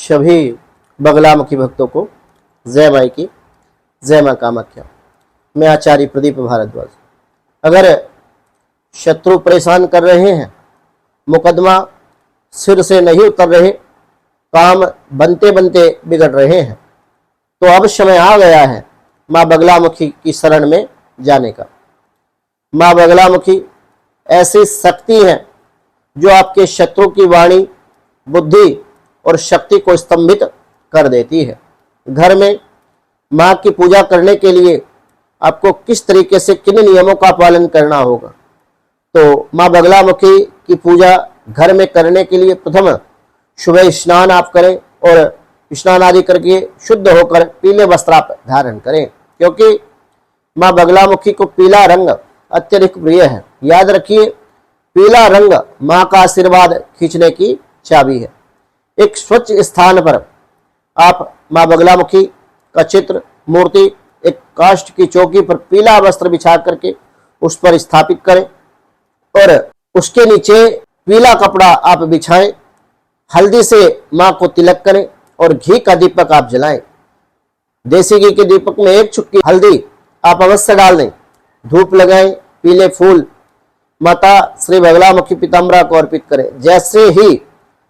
सभी बगलामुखी भक्तों को जय माई की, जय मां कामाख्या। मैं आचार्य प्रदीप भारद्वाज। अगर शत्रु परेशान कर रहे हैं, मुकदमा सिर से नहीं उतर रहे, काम बनते बनते बिगड़ रहे हैं, तो अब समय आ गया है मां बगलामुखी की शरण में जाने का। मां बगलामुखी ऐसी शक्ति है जो आपके शत्रु की वाणी, बुद्धि और शक्ति को स्तंभित कर देती है। घर में मां की पूजा करने के लिए आपको किस तरीके से, किन नियमों का पालन करना होगा, तो मां बगलामुखी की पूजा घर में करने के लिए प्रथम सुबह स्नान आप करें और स्नान आदि करके शुद्ध होकर पीले वस्त्र आप धारण करें, क्योंकि मां बगलामुखी को पीला रंग अत्यधिक प्रिय है। याद रखिए, पीला रंग मां का आशीर्वाद खींचने की चाबी है। एक स्वच्छ स्थान पर आप मां बगलामुखी का चित्र, मूर्ति एक काष्ठ की चौकी पर पीला वस्त्र बिछा करके उस पर स्थापित करें और उसके नीचे पीला कपड़ा आप बिछाएं। हल्दी से मां को तिलक करें और घी का दीपक आप जलाएं। देसी घी के दीपक में एक चुटकी हल्दी आप अवश्य डाल दें। धूप लगाएं, पीले फूल माता श्री बगलामुखी पीताम्बरा को अर्पित करें। जैसे ही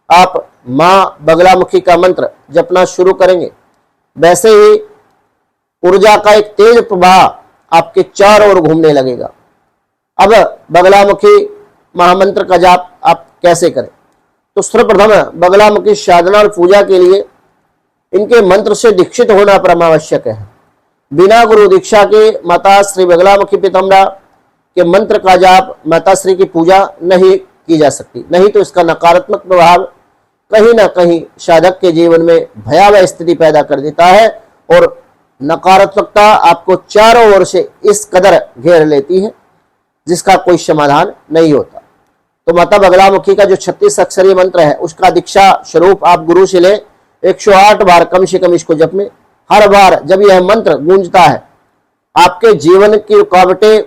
आप मां बगलामुखी का मंत्र जपना शुरू करेंगे, वैसे ही ऊर्जा का एक तेज प्रवाह आपके चारों ओर घूमने लगेगा। अब बगलामुखी महामंत्र का जाप आप कैसे करें, तो सर्वप्रथम बगलामुखी साधना और पूजा के लिए इनके मंत्र से दीक्षित होना परम आवश्यक है। बिना गुरु दीक्षा के माता श्री बगलामुखी पीताम्बरा के मंत्र का जाप, माता श्री की पूजा नहीं की जा सकती। नहीं तो इसका नकारात्मक प्रभाव कहीं ना कहीं साधक के जीवन में भयावह स्थिति पैदा कर देता है और नकारात्मकता आपको चारों ओर से इस कदर घेर लेती है जिसका कोई समाधान नहीं होता। तो माता बगलामुखी का जो 36 अक्षरीय मंत्र है, उसका दीक्षा स्वरूप आप गुरु से लें। 108 बार कम से कम इसको जप में। हर बार जब यह मंत्र गूंजता है, आपके जीवन की रुकावटें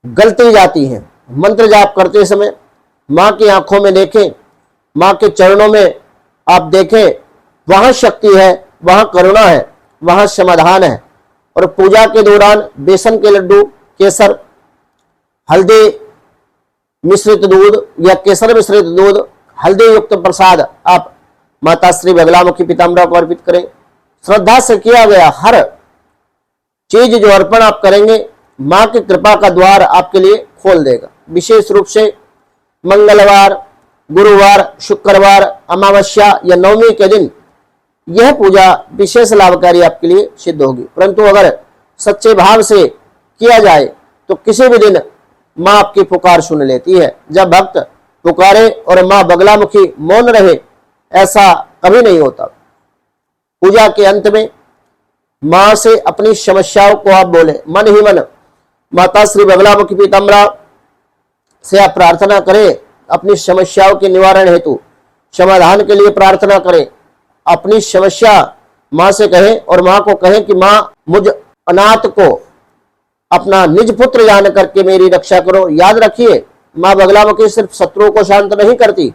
गलती जाती हैं। मंत्र जाप करते समय मां की आंखों में देखें, मां के चरणों में आप देखें, वहां शक्ति है, वहां करुणा है, वहां समाधान है। और पूजा के दौरान बेसन के लड्डू, केसर, हल्दी मिश्रित दूध या केसर मिश्रित दूध, हल्दी युक्त प्रसाद आप माता श्री बगलामुखी पीताम्बरा को अर्पित करें। श्रद्धा से किया गया हर चीज जो अर्पण आप करेंगे, मां की कृपा का द्वार आपके लिए खोल देगा। विशेष रूप से मंगलवार, गुरुवार, शुक्रवार, अमावस्या या नवमी के दिन यह पूजा विशेष लाभकारी आपके लिए सिद्ध होगी। परंतु अगर सच्चे भाव से किया जाए तो किसी भी दिन मां आपकी पुकार सुन लेती है। जब भक्त पुकारे और मां बगलामुखी मौन रहे, ऐसा कभी नहीं होता। पूजा के अंत में मां से अपनी समस्याओं को आप बोले, मन ही मन माता श्री बगलामुखी पीताम्बरा से आप प्रार्थना करें। अपनी समस्याओं के निवारण हेतु समाधान के लिए प्रार्थना करें। अपनी समस्या मां से कहें और मां को कहें कि मां, मुझ अनाथ को अपना निज पुत्र जान करके मेरी रक्षा करो। याद रखिए, मां बगलामुखी सिर्फ शत्रुओं को शांत नहीं करती,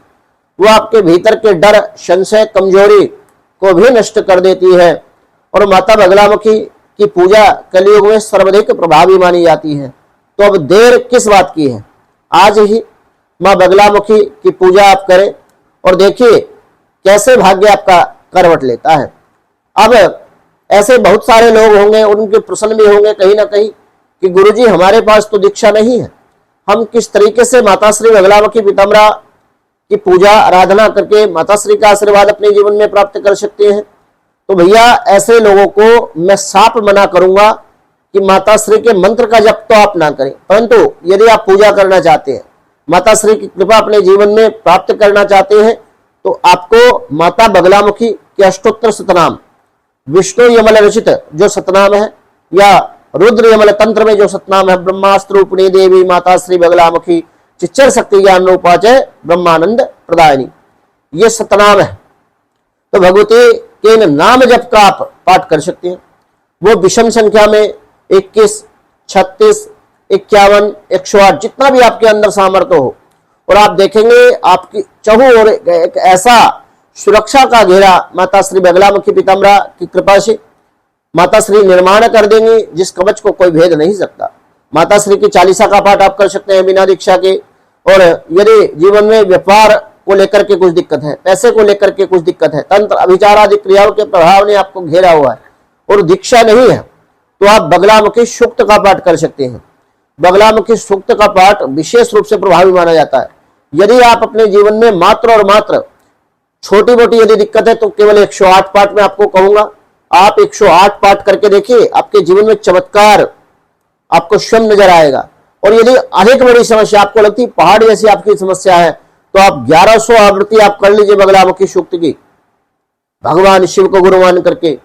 वो आपके भीतर के डर, संशय, कमजोरी को भी नष्ट कर देती है। और माता बगलामुखी की पूजा कलयुग में सर्वाधिक प्रभावी मानी जाती है। तो अब देर किस बात की है, आज ही मां बगलामुखी की पूजा आप करें और देखिए कैसे भाग्य आपका करवट लेता है। अब ऐसे बहुत सारे लोग होंगे, उनके प्रश्न भी होंगे कहीं ना कहीं कि गुरुजी हमारे पास तो दीक्षा नहीं है, हम किस तरीके से माता श्री बगलामुखी पीताम्बरा की पूजा आराधना करके माता श्री का आशीर्वाद अपने जीवन में प्राप्त कर सकते हैं। तो भैया, ऐसे लोगों को मैं साफ मना करूंगा कि माता श्री के मंत्र का जप तो आप ना करें। परंतु यदि आप पूजा करना चाहते हैं, माता श्री की कृपा अपने जीवन में प्राप्त करना चाहते हैं, तो आपको माता बगलामुखी के अष्टोत्तर शतनाम, विष्णु यमल रचित जो शतनाम है, या रुद्र यमल तंत्र में जो शतनाम है, ब्रह्मास्त्र रूपिणी देवी माता श्री बगलामुखी चिच्चर शक्ति ज्ञान रूपाचय ब्रह्मानंद प्रदायिनी, ये शतनाम है। तो भगवती के इन नाम जप का आप पाठ कर सकते हैं। वो विषम संख्या में 21, 36, 51, 108 जितना भी आपके अंदर सामर्थ्य हो, और आप देखेंगे आपकी चहु और एक ऐसा सुरक्षा का घेरा माता श्री बगलामुखी पीताम्बरा की कृपा से माता श्री निर्माण कर देंगी, जिस कवच को कोई भेद नहीं सकता। माता श्री की चालीसा का पाठ आप कर सकते हैं बिना दीक्षा के। और यदि जीवन में व्यापार को लेकर के कुछ दिक्कत है, पैसे को लेकर के कुछ दिक्कत है, तंत्र अभिचार आदि क्रियाओं के प्रभाव ने आपको घेरा हुआ है और दीक्षा नहीं है, तो आप बगलामुखी सूक्त का पाठ कर सकते हैं। बगलामुखी सूक्त का पाठ विशेष रूप से प्रभावी माना जाता है। यदि आप अपने जीवन में मात्र और मात्र छोटी मोटी यदि दिक्कत है तो केवल 108 पाठ में आपको कहूंगा, आप 108 पाठ करके देखिए, आपके जीवन में चमत्कार आपको स्वयं नजर आएगा। और यदि अधिक बड़ी समस्या आपको लगती, पहाड़ जैसी आपकी समस्या है, तो आप 1100 आवृत्ति आप कर लीजिए बगलामुखी सूक्त की, भगवान शिव को गुरु मान करके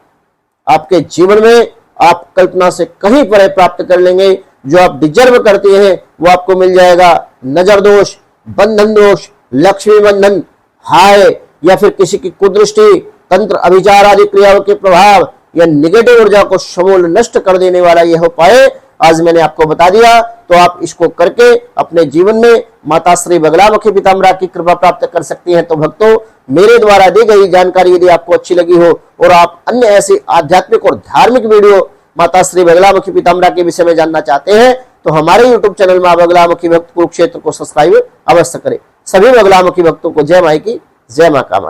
आपके जीवन में आप कल्पना से कहीं परे प्राप्त कर लेंगे। जो आप डिजर्व करते हैं वो आपको मिल जाएगा। नजर दोष, बंधन दोष, लक्ष्मी बंधन, हाय या फिर किसी की कुदृष्टि, तंत्र अभिचार आदि क्रियाओं के प्रभाव या निगेटिव ऊर्जा को समूल नष्ट कर देने वाला यह उपाय आज मैंने आपको बता दिया। तो आप इसको करके अपने जीवन में माता श्री बगलामुखी पीताम्बरा की कृपा प्राप्त कर सकती हैं। तो भक्तों, मेरे द्वारा दी गई जानकारी यदि आपको अच्छी लगी हो और आप अन्य ऐसी आध्यात्मिक और धार्मिक वीडियो माता श्री बगलामुखी पीताम्बरा के विषय में जानना चाहते हैं तो हमारे YouTube चैनल मां बगलामुखी भक्त कुरुक्षेत्र को सब्सक्राइब अवश्य करें। सभी बगलामुखी भक्तों को जय माई की, जय मां कामाख्या।